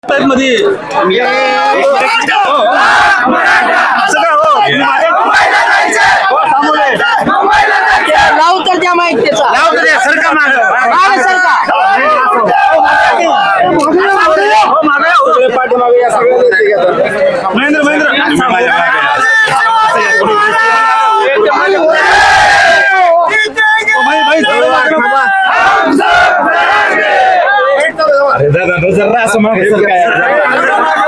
मध्ये लाव तर त्या माहितीचा लाव तर सरकार महेंद्र अरे दादा जरा असं मागायचं काय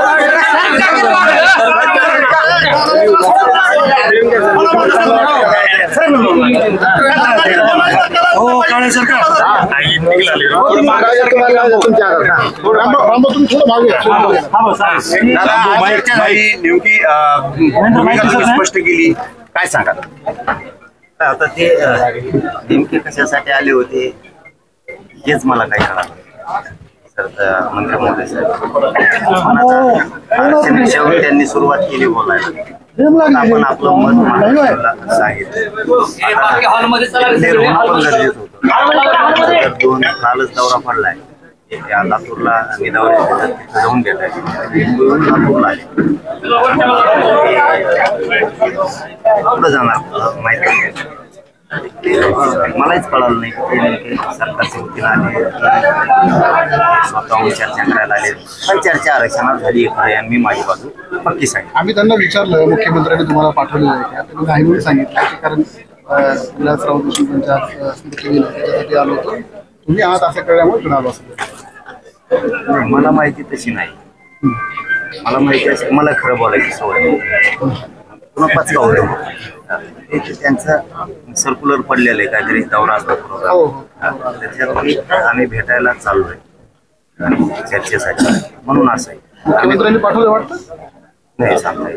हो काळे सरकार नेमकी स्पष्ट केली काय सांगा आता ते नेमके कशासाठी आले होते हेच मला काही कळालं सर मंत्री महोदय साहेब विषयावर त्यांनी सुरुवात केली बोलायला आपण आपलं मत सांगितलं कालच दौरा पडलाय लातूरला मी दौऱ्या जाऊन गेलाय लातूरला पुढे जाणार माहिती मलाच कळालं नाही ते नेमके सरकारचे वकील आले स्वतःहून चर्चा करायला आले पण चर्चा आरक्षणात झाली आणि मी माझी बाजू पक्की सांगितली. आम्ही त्यांना विचारलं मुख्यमंत्र्यांनी तुम्हाला पाठवलेलं आहे का त्यांनी नाही म्हणून सांगितलं की कारण विलासराव देशमुख त्यांच्या त्याच्यासाठी आलो होतो तुम्ही आहात असं कळल्यामुळे म्हणालो असं मला माहिती तशी नाही मला माहिती असेल मला खरं बोलायची सवय पुन्हा पचकावं त्यांचं सर्क्युलर पडलेलं आहे काहीतरी दौरा असतो त्याच्यात आम्ही भेटायला चाललोय चर्चेसाठी म्हणून असं आहे. मुख्यमंत्र्यांनी पाठवलं वाटतं नाही सांगता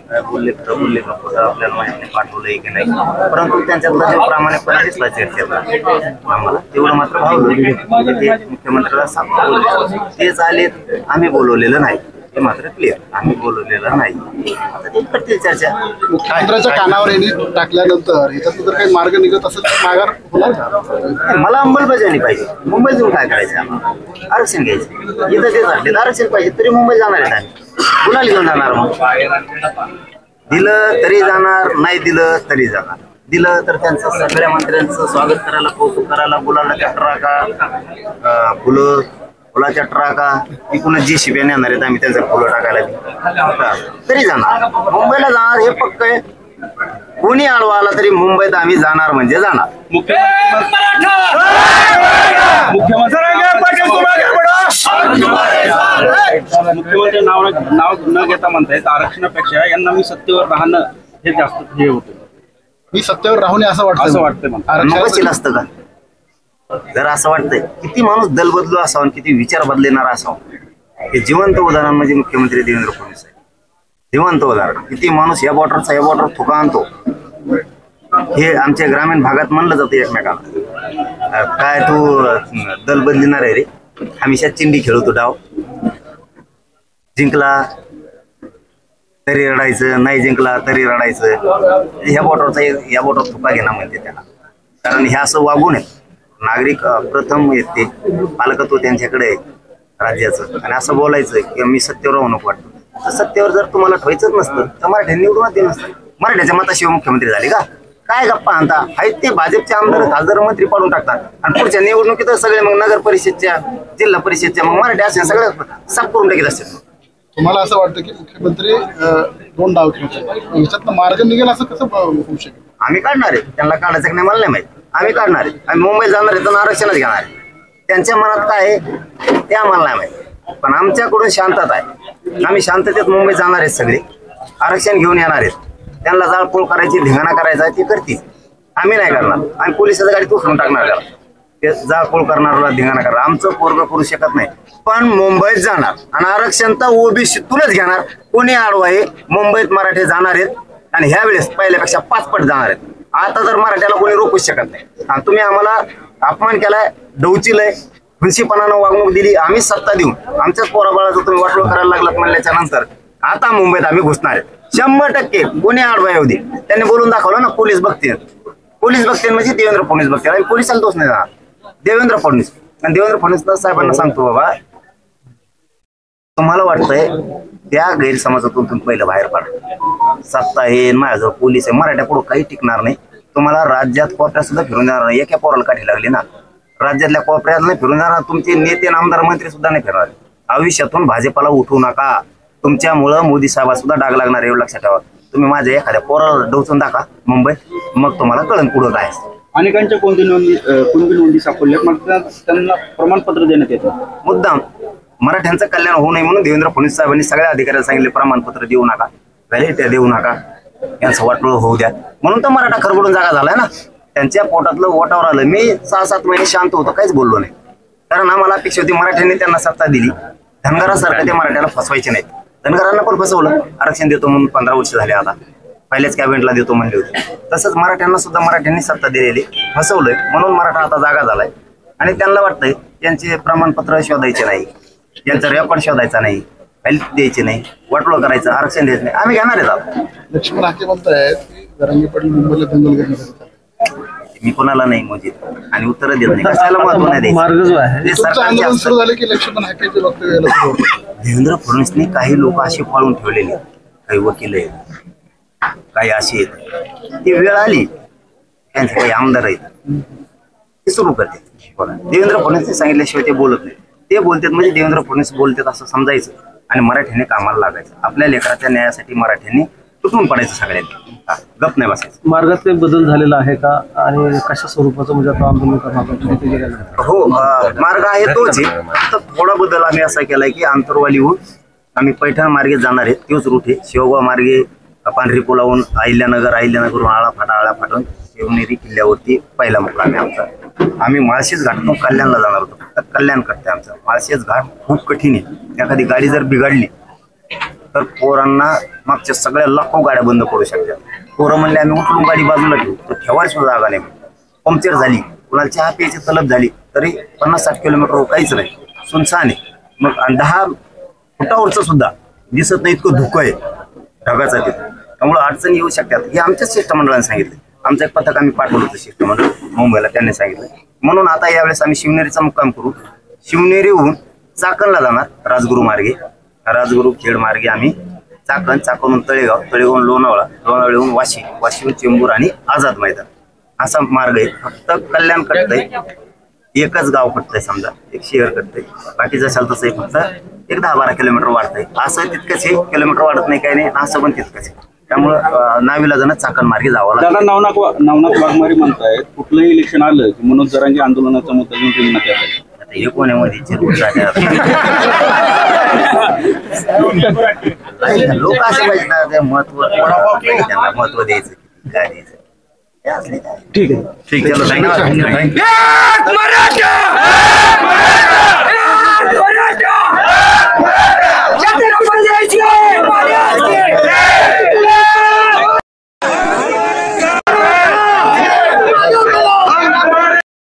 काय बोलले का खोटं आपल्याला माहिती नाही पाठवलंय की नाही परंतु त्यांच्यातला जो प्रामाणिकपणे दिसला चर्चेतला आम्हाला तेवढं मात्र भावलं ते मुख्यमंत्र्याला सांगतो तेच आले आम्ही बोलवलेलं नाही ते मात्र क्लिअर आम्ही बोलवलेलं नाही आता ते करतील चर्चा. मुख्यमंत्र्यांच्या कानावर यांनी टाकल्यानंतर ह्याच्यात जर काही मार्ग निघत असेल तर माघार होणार का? मला अंमलबजावणी पाहिजे मुंबईत जाऊन काय करायचं आम्हाला आरक्षण घ्यायचं इथं ते झाले आरक्षण पाहिजे तरी मुंबईत जाणार आहेत आम्ही कुणाला घेऊन जाणार मग दिलं तरी जाणार नाही दिलं तरी जाणार दिलं तर त्यांचं सगळ्या मंत्र्यांचं स्वागत करायला कौतुक करायला गुलालाच्या ट्राका फुलाच्या ट्राका इकडून जी शिब्याने येणार आहेत आम्ही त्यांचं फुलं टाकायला तरी जाणार मुंबईला जाणार हे पक्क आहे. कोणी आडवा आला तरी मुंबईत आम्ही जाणार म्हणजे जाणार. मुख्यमंत्री नाव न घेता म्हणतायत आरक्षणापेक्षा यांना मी सत्तेवर राहणं हे जास्त हे होतं. मी सत्तेवर राहू नये असं वाटतं नकोशील असतं का जर असं वाटतंय किती माणूस दल बदलू असावं किती विचार बदलणार असावं हे जिवंत उदाहरण म्हणजे मुख्यमंत्री देवेंद्र फडणवीस आहे. जिवंत उदाहरण किती माणूस या बॉर्डर थुका आणतो हे आमच्या ग्रामीण भागात म्हणलं जातं एकमेकाला काय तू दल बदलणार आहे रे हमेशा चिंडी खेळतो डाव जिंकला तरी रडायचं नाही जिंकला तरी रडायचं ह्या बॉर्डर थुका घेणं म्हणते त्याला कारण हे असं वागू नये. नागरिक प्रथम येते पालकत्व त्यांच्याकडे राज्याचं आणि असं बोलायचं की मी सत्तेवर राहू नको वाटतं तर सत्तेवर जर तुम्हाला ठेवायचंच नसतं तर मराठ्यांनी निवडून दिलं नसतं. मराठ्याच्या मताशिवाय मुख्यमंत्री झाले का काय गप्पा आणता आहेत ते भाजपचे आमदार खासदार मंत्री पाडून टाकतात आणि पुढच्या निवडणुकीत सगळे मग नगर परिषदच्या जिल्हा परिषदच्या मग मराठी असे सगळ्या साफ करून टाकीत असतात. तुम्हाला असं वाटतं की मुख्यमंत्री दोन डाव खेळतात ह्याच्यातनं मार्ग निघेल असं कसं होऊ शकेल? आम्ही काढणार आहे त्यांना काढायचं नाही मला नाही माहिती आम्ही काढणार आहे आम्ही मुंबईत जाणार आहे तर आरक्षणच घेणार आहे त्यांच्या मनात काय आहे ते आम्हाला नाही माहिती पण आमच्याकडून शांतता आहे आम्ही शांततेत मुंबईत जाणार आहेत सगळे आरक्षण घेऊन येणार आहेत त्यांना जाळपोळ करायची धिंगाणा करायचा ते करतील आम्ही नाही करणार आम्ही पोलिसाच्या गाडीत उचलून टाकणार त्याला ते जाळपोळ करणाऱ्याला धिंगाणा करणार आमचं पोरग करू शकत नाही पण मुंबईत जाणार आणि आरक्षण तर ओबीसीतूनच घेणार कोणी आडवा आहे मुंबईत मराठी जाणार आहेत आणि ह्या वेळेस पहिल्यापेक्षा 5 पट जाणार आहेत. आता तर मराठ्याला कोणी रोखूच शकत नाही आणि तुम्ही आम्हाला अपमान केलाय डवचिलय हुंशीपणानं वागणूक दिली आम्ही सत्ता देऊन आमच्याच पोराबाळाचं तुम्ही वाटोळ करायला लागलात म्हणल्याच्या नंतर आता मुंबईत आम्ही घुसणार आहेत 100% कोणी आडवा येऊ दे त्यांनी बोलून दाखवलं ना पोलीस बघतील म्हणजे देवेंद्र फडणवीस बघतील आणि पोलिसाला दोष नाही जाणार देवेंद्र फडणवीस आणि देवेंद्र फडणवीस साहेबांना सांगतो बाबा तुम्हाला वाटतंय त्या गैरसमजातून तुम्ही पहिलं बाहेर पडा. सत्ता आहे, माझ्याजवळ पोलीस आहे, मराठ्या पुढे काही टिकणार नाही. तुम्हाला राज्यात कोपऱ्यात सुद्धा फिरून जाणार नाही. एका पोराला काठी लागली ना, राज्यातल्या कोपऱ्यात नाही फिरून जाणार. तुमचे नेते आमदार मंत्री सुद्धा नाही फिरणार. आयुष्यातून भाजपाला उठवू नका. तुमच्यामुळं मोदी साहेब सुद्धा डाग लागणार, एवढं लक्षात ठेवा. तुम्ही माझ्या एखाद्या पोराला डोचून दाखवा मुंबईत, मग तुम्हाला कळण पुढं काय. अनेकांच्या कोणती नोंदी सापडल्या, मग त्यांना प्रमाणपत्र देण्यात येतं. मुद्दाम मराठ्यांचं कल्याण होऊ नये म्हणून देवेंद्र फडणवीस साहेबांनी सगळ्या अधिकाऱ्यांना सांगितले प्रमाणपत्र देऊ नका, व्हॅलिडिटी देऊ नका, यांचं वाटोळ होऊ द्या. म्हणून तर मराठा खरबडून जागा झालाय ना. त्यांच्या पोटातलं ओटावर आलं. मी 6-7 महिने शांत होतो, काहीच बोललो नाही. कारण आम्हाला अपेक्षा होती मराठ्यांनी त्यांना सत्ता दिली, धनगरासारखं ते मराठ्याला फसवायचे नाहीत. धनगरांना पण फसवलं. आरक्षण देतो म्हणून 15 वर्ष झाले, आता पहिल्याच कॅबिनेटला देतो म्हणले होते. तसंच मराठ्यांना सुद्धा मराठ्यांनी सत्ता दिलेली, फसवलंय. म्हणून मराठा आता जागा झालाय. आणि त्यांना वाटतंय त्यांचे प्रमाणपत्र शोधायचे नाही, त्यांचा रेकॉर्ड शोधायचा नाही, व्हॅलिडिटी द्यायची नाही, वाटोळं करायचं, आरक्षण द्यायचं नाही. आम्ही घेणार आहे. लक्ष्मण हाके म्हणतायत की जरांगे पाटील मुंबईला दंगल करण्यासाठी. मी कोणाला नाही मोजित आणि उत्तर देत नाही. कशाला महत्व नाही तुमचं आंदोलन सुरू झालं की लक्ष्मण हाकेचे वक्तव्य यायला सुरू होतं. देवेंद्र फडणवीसनी काही लोक असे पाळून ठेवलेले, काही वकील आहेत, काही असे आहेत. ती वेळ आली, त्यांचे काही आमदार आहेत, ते सुरू करते. देवेंद्र फडणवीसने सांगितल्याशिवाय ते बोलत नाही. ते बोलतात म्हणजे देवेंद्र फडणवीस बोलतात असं समजायचं आणि मराठ्याने कामाला लागायचं. आपल्या लेकराच्या न्यायासाठी मराठ्यांनी तुटून पडायचं सगळ्यांनी, गप नाही बसायचं. मार्गात काही बदल झालेला आहे का आणि कशा स्वरूपाचं म्हणजे आता आंदोलन करणार? हो, मार्ग आहे तोच आहे. तर थोडा बदल आम्ही असा केलाय की आंतरवालीहून आम्ही पैठण मार्गे जाणार आहे. तोच रूट आहे. शेवगाव मार्गे पांढरी पुलावून अहिल्यानगरवरून आळा फाटून शिवनेरी किल्ल्यावरती पहिला मुक्काम आहे आमचा. आम्ही माळशेज घाटातून कल्याणला जाणार होतो. फक्त कल्याण करते आमचं. माळशेज घाट खूप कठीण आहे. एखादी गाडी जर बिघडली तर पोरांना मागच्या सगळ्या लाखो गाड्या बंद पडू शकतात. पोरं म्हणले आम्ही उठून गाडी बाजूला ठेवू, तर ठेवायला सुद्धा जागा नाही. पंक्चर झाली, कुणाला चहा प्यायची तलब झाली तरी 50-60 किलोमीटर काहीच नाही, सुनसान आहे. मग 10 फुटावरचं सुद्धा दिसत नाही, इतकं धुकं आहे ढगाचं तिथं. त्यामुळे अडचणी येऊ शकतात. हे आमच्याच शिष्टमंडळाने सांगितलं. आमचं एक पथक आम्ही पाठवलं होतं शिष्टमंडळ मुंबईला, त्यांनी सांगितलं. म्हणून आता यावेळेस आम्ही शिवनेरीचा मुक्काम करू. शिवनेरीहून चाकणला जाणार राजगुरू मार्गे, राजगुरू खेड मार्गे आम्ही चाकणहून तळेगाव लोणावळ्याहून वाशीहून चेंबूर आणि आझाद मैदान असा मार्ग आहे. फक्त कल्याण कटतंय, एकच गाव कटतंय, समजा एक शहर कटतंय. बाकीचं असाल तसं फक्त एक 10-12 किलोमीटर वाढतंय. असं तितकंच हे किलोमीटर वाढत नाही, काही नाही, असं पण तितकंच. त्यामुळं नावीलाजानं चाकण मार्गे जावं लागतं. दादा, नवनाथ वाघमारे म्हणतायत कुठलंही इलेक्शन आलं की मनोज जरांगे आंदोलनाचा मुद्दा घेऊन रिंगणात येतात. आता हे कोण्यामध्ये लोक असे पाहिजे महत्व द्यायचं, काय द्यायचं. ठीक आहे. चलो, धन्यवाद.